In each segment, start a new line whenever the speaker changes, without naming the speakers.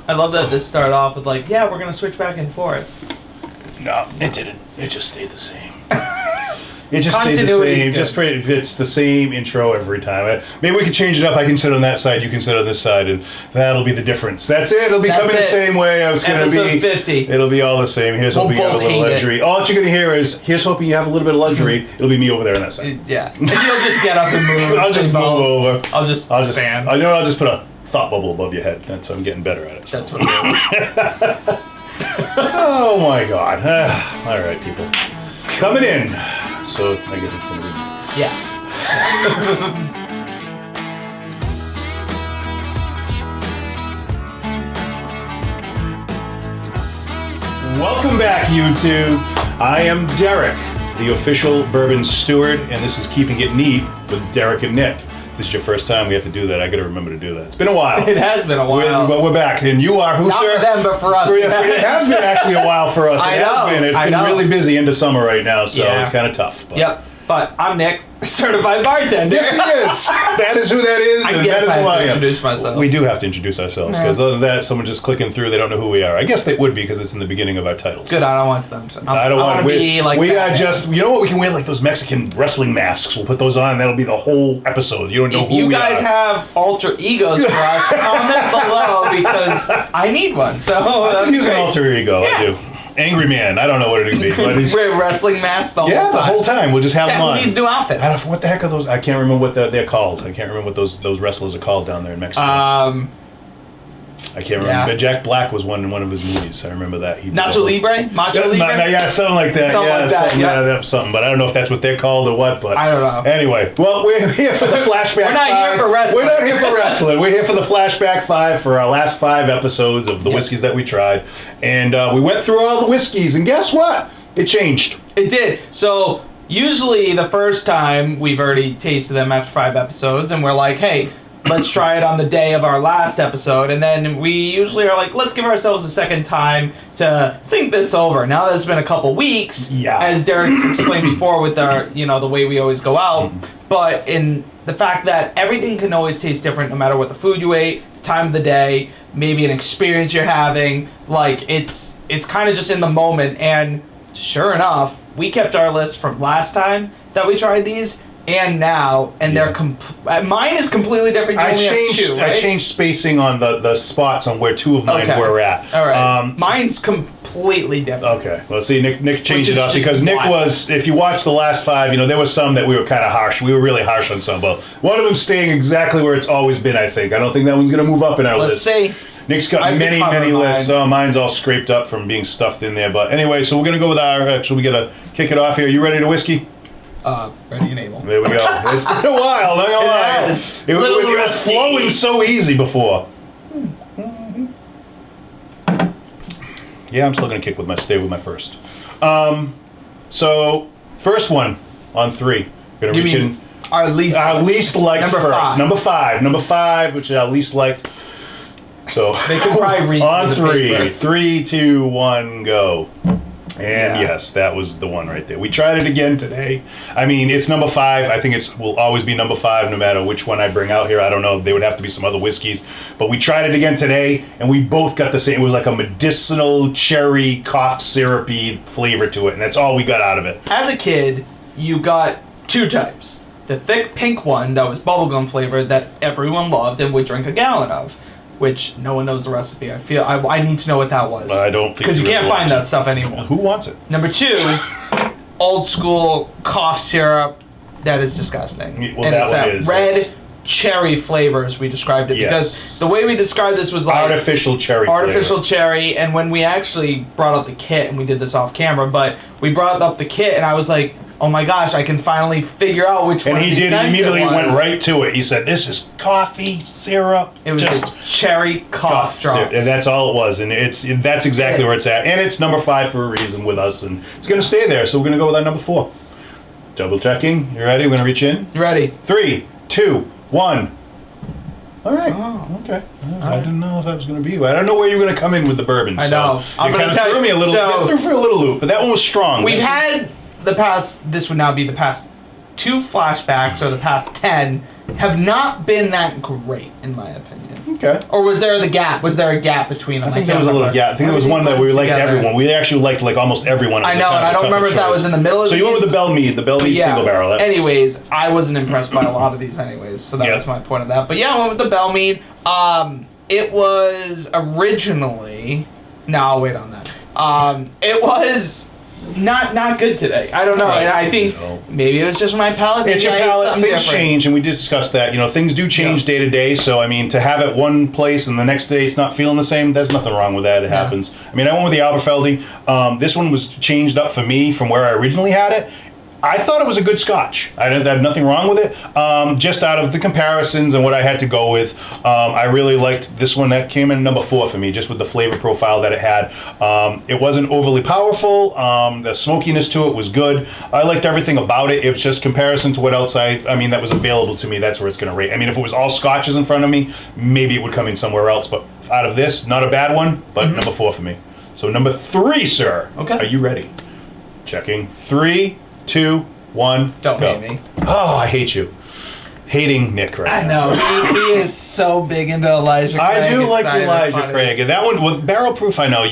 I love that this started off with like, yeah, we're gonna switch back and forth.
No, it didn't. It just stayed the same. It just stayed the
Continuity's
same.
good.
Just it's the same intro every time. Maybe we could change it up. I can sit on that side, you can sit on this side, and that'll be the difference. That's it. It'll be coming the same way. It's going to be
Episode 50.
It'll be all the same. Here's hoping you have a little luxury. All you're going to hear is here's hoping you have a little bit of luxury. It'll be me over there on that side.
Yeah. And you'll just get up and move.
I'll just move over.
I'll just stand.
I'll just put a thought bubble above your head. That's I'm getting better at it. So.
That's what it is.
Oh my God. All right, people. Coming in. So I guess it's going to be.
Yeah.
Welcome back, YouTube. I am Derek, the official bourbon steward, and this is Keeping It Neat with Derek and Nick. If this is your first time, we have to do that. I got to remember to do that. It's been a while.
It has been a while.
But we're back, and you are who,
Not
sir?
for them, but for us.
It has been actually a while for us. It has been. It's been really busy into summer right now, so it's kind of tough. But.
Yep. But I'm Nick, certified bartender.
Yes, he is. That is who that is.
I guess I have to introduce myself.
We do have to introduce ourselves, because other than that, someone just clicking through, they don't know who we are. I guess they would be, because it's in the beginning of our titles.
Good, I don't want them to.
I don't want to
be like
we
that.
are just, you know what, we can wear like those Mexican wrestling masks. We'll put those on, and that'll be the whole episode. You don't know
if
who we are.
you guys have alter egos for us, comment below, because I need one. So
I can use an alter ego, I do. Angry Man, I don't know what it would be. But
wear wrestling masks the whole time.
Yeah, the whole time. We'll just have them on.
Who needs new outfits?
I don't know, what the heck are those? I can't remember what they're called. I can't remember what those wrestlers are called down there in Mexico. I can't remember. Jack Black was one in one of his movies. I remember that.
Nacho Libre? Macho Libre?
Yeah, something like that. Something. But I don't know if that's what they're called or what. But
I don't know.
Anyway, well, we're here for the Flashback 5.
We're not here for wrestling.
We're not here for wrestling. We're here for the Flashback 5 for our last 5 episodes of the whiskeys that we tried. And we went through all the whiskeys, and guess what? It changed.
It did. So usually the first time we've already tasted them after 5 episodes, and we're like, hey, let's try it on the day of our last episode. And then we usually are like, let's give ourselves a second time to think this over. Now that it's been a couple weeks, as Derek's explained before with our, the way we always go out, but in the fact that everything can always taste different no matter what the food you ate, the time of the day, maybe an experience you're having, like it's kind of just in the moment. And sure enough, we kept our list from last time that we tried these, and now, and they're mine is completely different.
I changed spacing on the spots on where 2 of mine were at.
All right. Mine's completely different.
Okay. Well, see, Nick changed it up because Nick was, if you watch the last 5, there was some that we were kind of harsh. We were really harsh on some, but one of them staying exactly where it's always been, I think. I don't think that one's going to move up in our list.
Let's see.
Nick's got many lists. Mine's all scraped up from being stuffed in there. But anyway, so we're going to go with our, we got to kick it off here. You ready to whiskey?
Ready and Abel.
There we go. It's been a while, not gonna lie. It was flowing so easy before. Yeah, I'm still gonna stay with my first. So first one on 3. Gonna reach in.
Our least
liked
number
first.
5.
Number 5, which is our least liked. So
they can probably read
on 3. 3, 2, 1, go. And yes, that was the one right there. We tried it again today. I mean, it's number 5. I think it will always be number 5 no matter which one I bring out here. I don't know. There would have to be some other whiskeys. But we tried it again today, and we both got the same. It was like a medicinal, cherry, cough syrupy flavor to it, and that's all we got out of it.
As a kid, you got 2 types. The thick pink one that was bubblegum flavored that everyone loved and would drink a gallon of, which no one knows the recipe. I feel I need to know what that was.
I don't think
because you can't find that stuff anymore.
Who wants it?
Number 2, old school cough syrup. That is disgusting.
Well,
and
that
it's
one
that
is.
red cherry flavors we described it because the way we described this was like
artificial cherry.
Cherry. And when we actually brought up the kit, and we did this off camera, but we brought up the kit, and I was like, oh my gosh, I can finally figure out which one.
And he did. He immediately went right to it. He said, "This is coffee syrup."
It was just cherry cough drops,
syrup. And that's all it was. And that's exactly where it's at. And it's number 5 for a reason with us, and it's going to stay there. So we're going to go with our number 4. Double checking. You ready? We're going to reach in.
You ready?
3, 2, 1. All right. Oh. Okay. I didn't know if that was going to be you. I don't know where you're going to come in with the bourbon.
I know.
I'm going to throw me a little. Threw for a little loop, but that one was strong.
We've had this would now be the past 2 flashbacks, or the past 10, have not been that great, in my opinion.
Okay.
Or was there the gap? Was there a gap between them?
I think there was a little gap. I think there was one that we liked
together.
everyone. We actually liked like almost everyone.
I know, and I don't remember if that was in the middle of
So
these.
you went with the Belle Meade single barrel.
Anyways, I wasn't impressed by a lot of these anyways, so that was my point of that. But yeah, I went with the Belle Meade. It was originally... No, I'll wait on that. It was... Not good today. I don't know.
Right.
And I think maybe it was just my palate.
It's your palate. Things
different.
change, and we discussed that. You know, things do change day to day. So, I mean, to have it one place and the next day it's not feeling the same, there's nothing wrong with that. It happens. I mean, I went with the Aberfeldy. This one was changed up for me from where I originally had it. I thought it was a good Scotch. I had nothing wrong with it. Just out of the comparisons and what I had to go with, I really liked this one that came in number 4 for me, just with the flavor profile that it had. It wasn't overly powerful. The smokiness to it was good. I liked everything about it. It was just comparison to what else that was available to me. That's where it's going to rate. I mean, if it was all Scotches in front of me, maybe it would come in somewhere else. But out of this, not a bad one, but number 4 for me. So number 3, sir.
Okay.
Are you ready? Checking. 3, 2, 1,
Don't
go.
hate me.
Oh, I hate you. Hating Nick right now.
I know. He is so big into Elijah Craig.
I do
It's
like
not even
Elijah
funny.
Craig. And that one, with Barrel Proof, I know,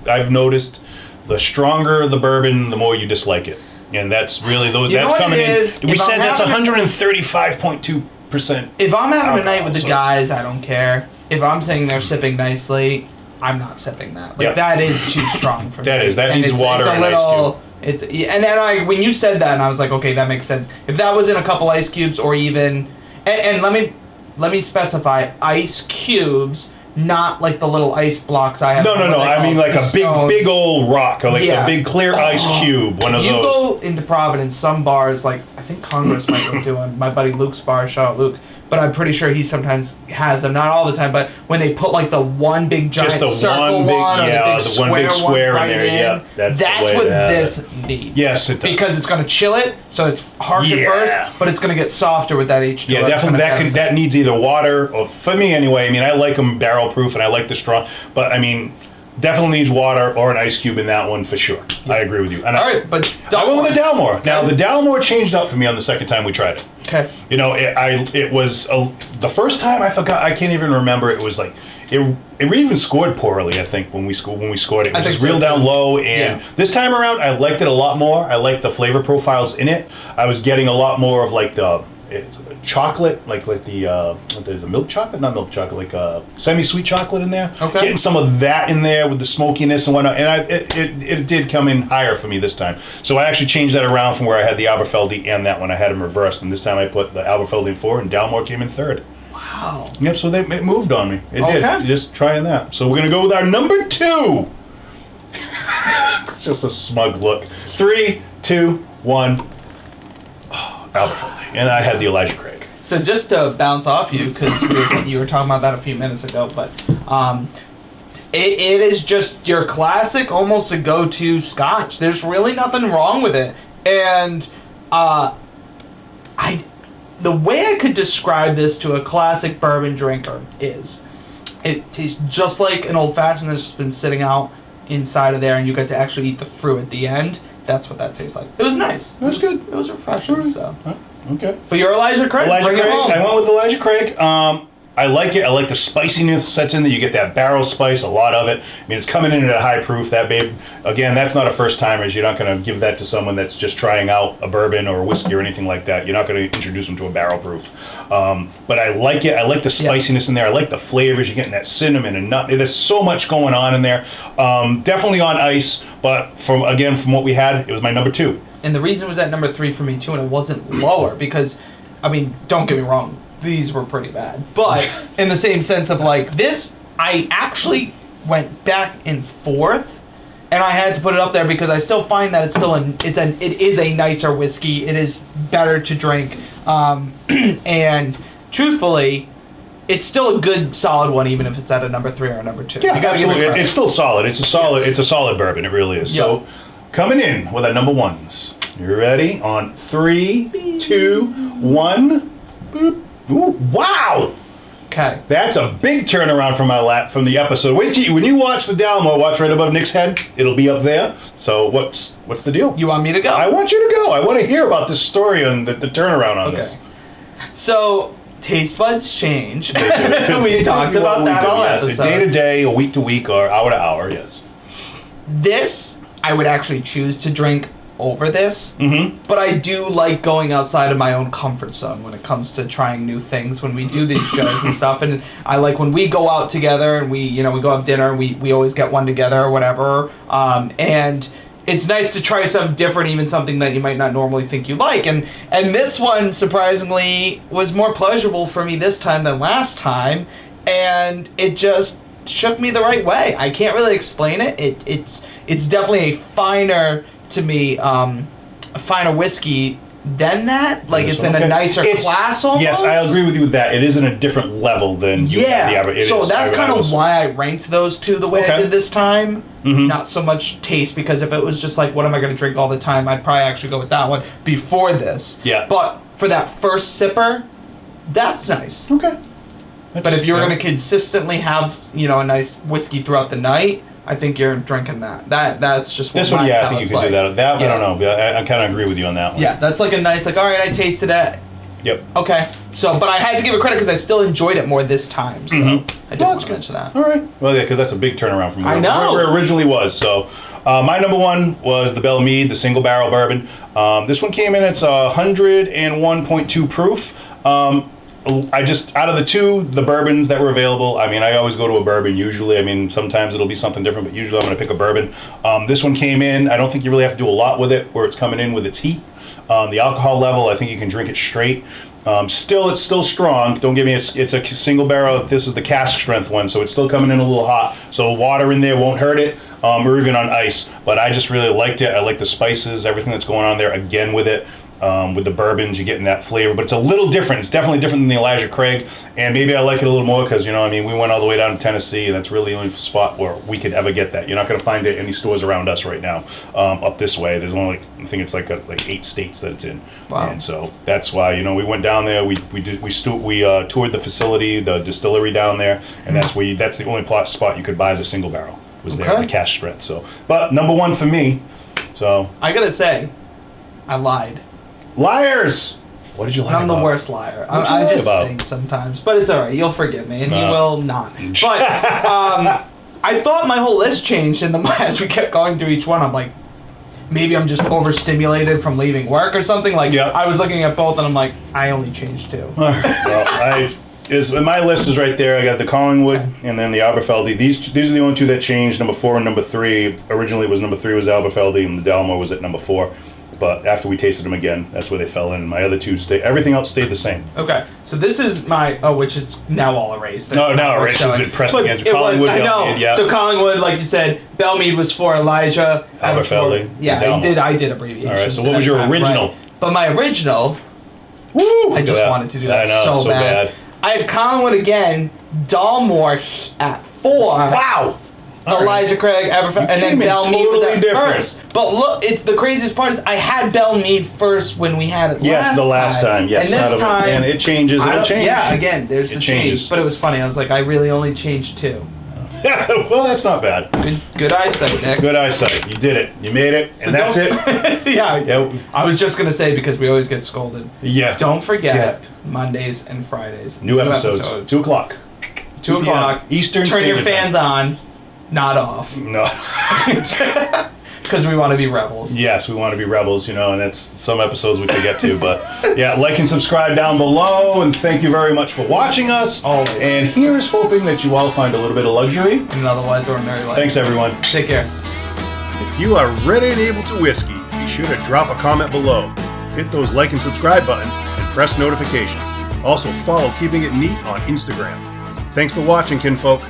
I've noticed the stronger the bourbon, the more you dislike it. And that's really, that's coming in. We said that's 135.2%.
If I'm having a night
alcohol,
with the
so-
guys, I don't care. If I'm sitting there sipping nicely, I'm not sipping that. Like, that is too strong for me.
That needs water and ice cube.
And then when you said that, and I was like, okay, that makes sense. If that was in a couple ice cubes, or even, and let me specify, ice cubes, not like the little ice blocks I have.
No. I mean like a big old rock, or like a big clear ice cube. One of those.
You go into Providence, some bars, like I think Congress might go to one. My buddy Luke's bar, shout out Luke. But I'm pretty sure he sometimes has them, not all the time, but when they put like the one big giant circle one, or the
one big square
right
in there, yeah,
that's what this needs.
Yes, it does.
Because it's going to chill it, so it's harsh at first, but it's going to get softer with that H2O.
Yeah, definitely. That needs either water, or for me anyway. I mean, I like them barrel proof, and I like the strong, but I mean, definitely needs water or an ice cube in that one for sure. Yeah. I agree with you. And
all right, but
I went with the Dalmore. Now the Dalmore changed up for me on the second time we tried it.
Okay.
You know, it was the first time I forgot. I can't even remember. It was like it even scored poorly. I think when we scored it was just real down low. And this time around, I liked it a lot more. I liked the flavor profiles in it. I was getting a lot more of like it's chocolate, like there's a milk chocolate, not milk chocolate, like semi-sweet chocolate in there.
Okay.
Getting some of that in there with the smokiness and whatnot, and it did come in higher for me this time. So I actually changed that around from where I had the Aberfeldy and that one. I had them reversed, and this time I put the Aberfeldy in 4, and Dalmore came in 3rd.
Wow.
Yep. So it moved on me. It did. Just trying that. So we're gonna go with our number 2. Just a smug look. 3, 2, 1. Aberfeldy. And I had the Elijah Craig.
So just to bounce off you, because you were talking about that a few minutes ago, but it is just your classic, almost a go-to Scotch. There's really nothing wrong with it. And the way I could describe this to a classic bourbon drinker is it tastes just like an old-fashioned that's just been sitting out inside of there, and you get to actually eat the fruit at the end. That's what that tastes like. It was nice. It
was good.
It was refreshing. So.
Okay.
But you're Elijah Craig.
Elijah Craig.
It home.
I went with Elijah Craig. I like it. I like the spiciness that's in there. You get that barrel spice, a lot of it. I mean, it's coming in at a high proof. That babe, again, that's not a first timers. You're not going to give that to someone that's just trying out a bourbon or a whiskey or anything like that. You're not going to introduce them to a barrel proof. But I like it. I like the spiciness in there. I like the flavors. You're getting that cinnamon and nut. There's so much going on in there. Definitely on ice, but from what we had, it was my number 2.
And the reason it was at number 3 for me too, and it wasn't lower because, I mean, don't get me wrong, these were pretty bad. But in the same sense of like this, I actually went back and forth, and I had to put it up there because I still find that it is a nicer whiskey. It is better to drink, and truthfully, it's still a good solid one, even if it's at a number 3 or a number 2.
Yeah, absolutely. It's still solid. It's a solid. Yes. It's a solid bourbon. It really is. Yep. So, coming in with our number 1s. You ready? On 3, 2, 1. Boop. Ooh, wow!
Okay.
That's a big turnaround from the episode. Wait till when you watch the Dalmore, watch right above Nick's head. It'll be up there. So what's the deal?
You want me to go?
I want you to go. I want to hear about this story and the turnaround on this.
So taste buds change.
They do.
We talked about that all
yes.
episode.
Day to day, a week to week, or hour to hour, yes.
This, I would actually choose to drink over this, but I do like going outside of my own comfort zone when it comes to trying new things when we do these shows and stuff. And I like when we go out together and we go have dinner, we always get one together or whatever. And it's nice to try something different, even something that you might not normally think you like. And this one, surprisingly, was more pleasurable for me this time than last time. And it just shook me the right way. I can't really explain it. It's definitely a finer, to me, a finer whiskey than that. Like, it's in a nicer class almost.
Yes, I agree with you with that. It is in a different level than the average.
So that's kind of why I ranked those two the way I did this time. Not so much taste, because if it was just like, what am I going to drink all the time, I'd probably actually go with that one before this.
Yeah.
But for that first sipper, that's nice.
Okay.
But if you're going to consistently have, a nice whiskey throughout the night, I think you're drinking that. That's just what
this one. Yeah, I think you can do that. That
yeah.
I don't know. I kind of agree with you on that one.
Yeah, that's like a nice, like, all right, I tasted it.
Yep.
Okay. So, but I had to give it credit because I still enjoyed it more this time. So I did want to mention that.
All right. Well, yeah, because that's a big turnaround from where it originally was. So, my number one was the Belle Meade, the single barrel bourbon. This one came in. It's 101.2 proof. I just, out of the two, the bourbons that were available, I mean, I always go to a bourbon usually. I mean, sometimes it'll be something different, but usually I'm going to pick a bourbon. This one came in. I don't think you really have to do a lot with it, where it's coming in with its heat. The alcohol level, I think you can drink it straight. It's still strong. Don't get me, it's a single barrel. This is the cask strength one, so it's still coming in a little hot. So water in there won't hurt it, or even on ice. But I just really liked it. I like the spices, everything that's going on there again with it. With the bourbons, you're getting that flavor, but it's a little different. It's definitely different than the Elijah Craig, and maybe I like it a little more because, we went all the way down to Tennessee, and that's really the only spot where we could ever get that. You're not going to find it in any stores around us right now. Up this way, there's only, I think it's like 8 states that it's in. Wow. And so that's why, we went down there, we toured the facility, the distillery down there, and that's the only spot you could buy the single barrel, was there, the cask strength. So, but number one for me, so.
I gotta say, I lied.
Liars! What did you lie about?
I'm the worst liar. I just stink sometimes, but it's all right. You'll forgive me, and you will not. But I thought my whole list changed, and as we kept going through each one, I'm like, maybe I'm just overstimulated from leaving work or something. Like, I was looking at both, and I'm like, I only changed 2.
Well, my list is right there. I got the Collingwood and then the Aberfeldy. These are the only 2 that changed. Number 4 and number 3. Originally, number 3 was Aberfeldy, and the Dalmore was at number 4. But after we tasted them again, that's where they fell in. My other 2 everything else stayed the same.
Okay, so this is my, which is now all erased.
No, erased. It's been pressed against Collingwood.
I know.
Yeah.
So Collingwood, like you said, Belle Meade was for Elijah.
Aberfeldy.
Yeah, I did abbreviations.
All right, so what was your original?
Right. But my original, I just wanted to do that so bad. I had Collingwood again, Dalmore at 4.
Wow.
Elijah Craig, Aberfeldy, and then Belle Meade was at first. But look, it's the craziest part is I had Belle Meade first when we had it last time.
Yes, the last time. Yes,
and this time,
and it changes. It'll change.
Yeah, again, there's the change. But it was funny. I was like, I really only changed 2.
Well, that's not bad.
Good eyesight, Nick.
Good eyesight. You did it. You made it, so and that's it.
Yeah. I was just gonna say, because we always get scolded.
Yeah.
Don't forget Mondays and Fridays.
New episodes. 2 o'clock.
2 o'clock.
Eastern.
Turn your fans on. Not off.
No.
Because we want to be rebels.
Yes, we want to be rebels, and that's some episodes we forget to. But yeah, like and subscribe down below. And thank you very much for watching us.
Always.
And here's hoping that you all find a little bit of luxury
in an otherwise ordinary life.
Thanks, everyone.
Take care.
If you are ready and able to whiskey, be sure to drop a comment below. Hit those like and subscribe buttons and press notifications. Also follow Keeping It Neat on Instagram. Thanks for watching, kinfolk.